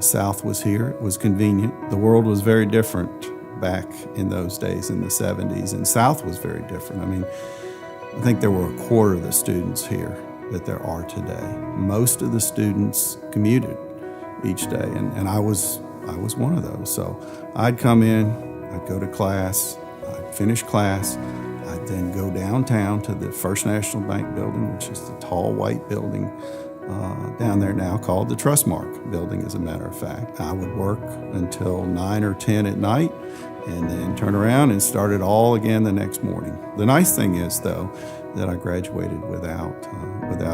South was here. It was convenient. The world was very different back in those days in the 70s, and South was very different. I mean, I think there were a quarter of the students here that there are today. Most of the students commuted each day, and I was one of those. So I'd come in, I'd go to class, I'd finish class, I'd then go downtown to the First National Bank building, which is the tall white building down there now called the Trustmark building, as a matter of fact. I would work until 9 or 10 at night and then turn around and start it all again the next morning. The nice thing is, though, that I graduated without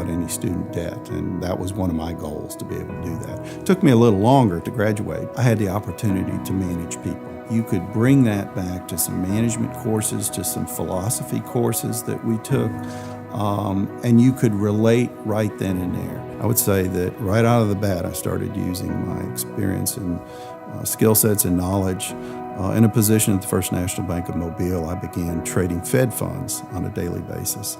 any student debt, and that was one of my goals, to be able to do that. It took me a little longer to graduate. I had the opportunity to manage people. You could bring that back to some management courses, to some philosophy courses that we took, and you could relate right then and there. I would say that right out of the bat, I started using my experience and skill sets and knowledge. In a position at the First National Bank of Mobile, I began trading Fed funds on a daily basis,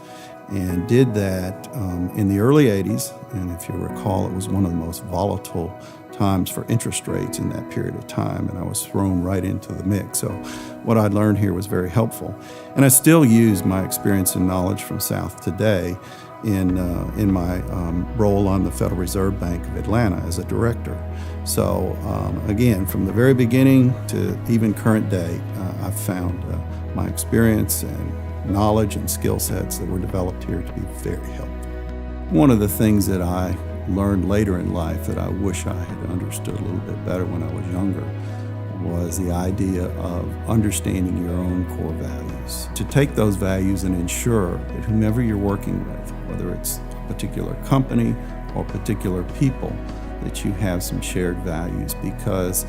and did that in the early 80s. And if you recall, it was one of the most volatile times for interest rates in that period of time, and I was thrown right into the mix. So what I'd learned here was very helpful. And I still use my experience and knowledge from South today in my role on the Federal Reserve Bank of Atlanta as a director. So again, from the very beginning to even current day, I've found my experience and knowledge and skill sets that were developed here to be very helpful. One of the things that I learned later in life that I wish I had understood a little bit better when I was younger was the idea of understanding your own core values. To take those values and ensure that whomever you're working with, whether it's a particular company or particular people, that you have some shared values, because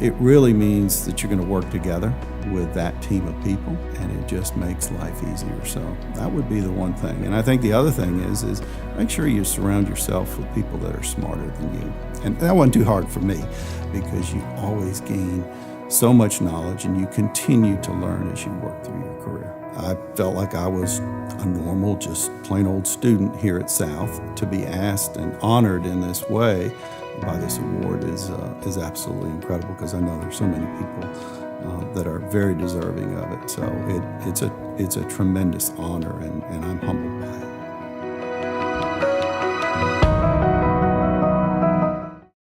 it really means that you're going to work together with that team of people, and it just makes life easier. So that would be the one thing. And I think the other thing is make sure you surround yourself with people that are smarter than you. And that wasn't too hard for me, because you always gain so much knowledge and you continue to learn as you work through your career. I felt like I was a normal, just plain old student here at South. To be asked and honored in this way by this award is absolutely incredible, because I know there's so many people that are very deserving of it. So it's a tremendous honor, and I'm humbled by it.